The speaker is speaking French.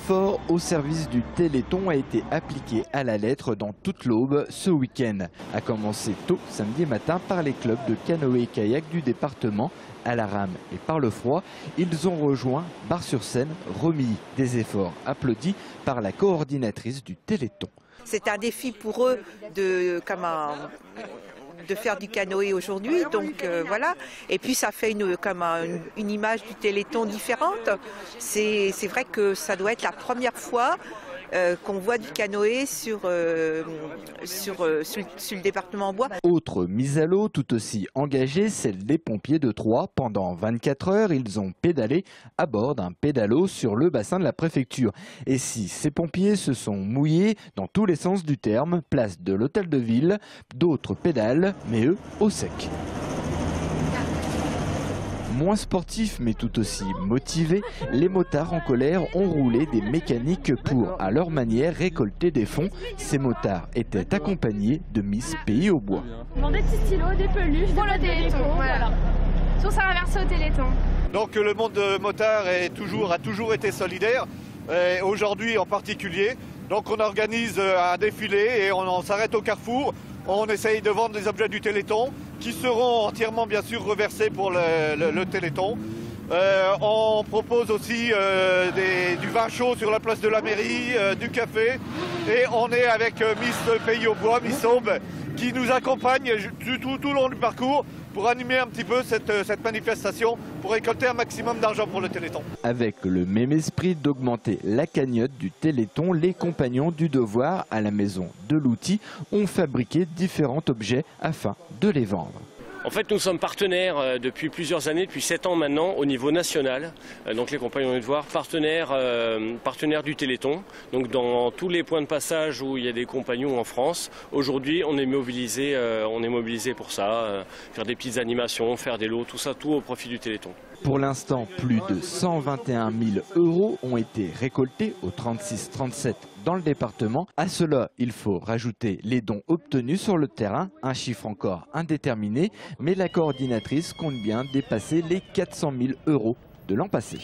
renfort au service du Téléthon a été appliqué à la lettre dans toute l'Aube ce week-end. A commencé tôt samedi matin par les clubs de canoë et kayak du département. À la rame et par le froid, ils ont rejoint Bar-sur-Seine, Romilly. Des efforts applaudis par la coordinatrice du Téléthon. C'est un défi pour eux de faire du canoë aujourd'hui, donc voilà. Et puis ça fait une image du Téléthon différente. C'est vrai que ça doit être la première fois qu'on voit du canoë sur le département Bois. Autre mise à l'eau tout aussi engagée, celle des pompiers de Troyes. Pendant 24 heures, ils ont pédalé à bord d'un pédalo sur le bassin de la préfecture. Et si ces pompiers se sont mouillés dans tous les sens du terme, place de l'hôtel de ville, d'autres pédalent, mais eux au sec. Moins sportifs mais tout aussi motivés, les motards en colère ont roulé des mécaniques pour, à leur manière, récolter des fonds. Ces motards étaient accompagnés de Miss Pays au Bois. Des petits stylos, des peluches, pour le Téléthon, voilà. Tout ça inversé au Téléthon. Donc le monde motard a toujours été solidaire, aujourd'hui en particulier. Donc on organise un défilé et on s'arrête au carrefour. On essaye de vendre des objets du Téléthon qui seront entièrement bien sûr reversés pour le Téléthon. On propose aussi du vin chaud sur la place de la mairie, du café. Et on est avec Miss Pays au Bois, Miss Aube, qui nous accompagne tout le long du parcours pour animer un petit peu cette manifestation, pour récolter un maximum d'argent pour le Téléthon. Avec le même esprit d'augmenter la cagnotte du Téléthon, les compagnons du devoir à la maison de l'outil ont fabriqué différents objets afin de les vendre. En fait, nous sommes partenaires depuis plusieurs années, depuis 7 ans maintenant, au niveau national. Donc les compagnons du devoir, partenaires du Téléthon. Donc dans tous les points de passage où il y a des compagnons en France, aujourd'hui on est mobilisé pour ça, faire des petites animations, faire des lots, tout ça, tout au profit du Téléthon. Pour l'instant, plus de 121 000 € ont été récoltés au 36-37 dans le département. À cela, il faut rajouter les dons obtenus sur le terrain, un chiffre encore indéterminé, mais la coordinatrice compte bien dépasser les 400 000 € de l'an passé.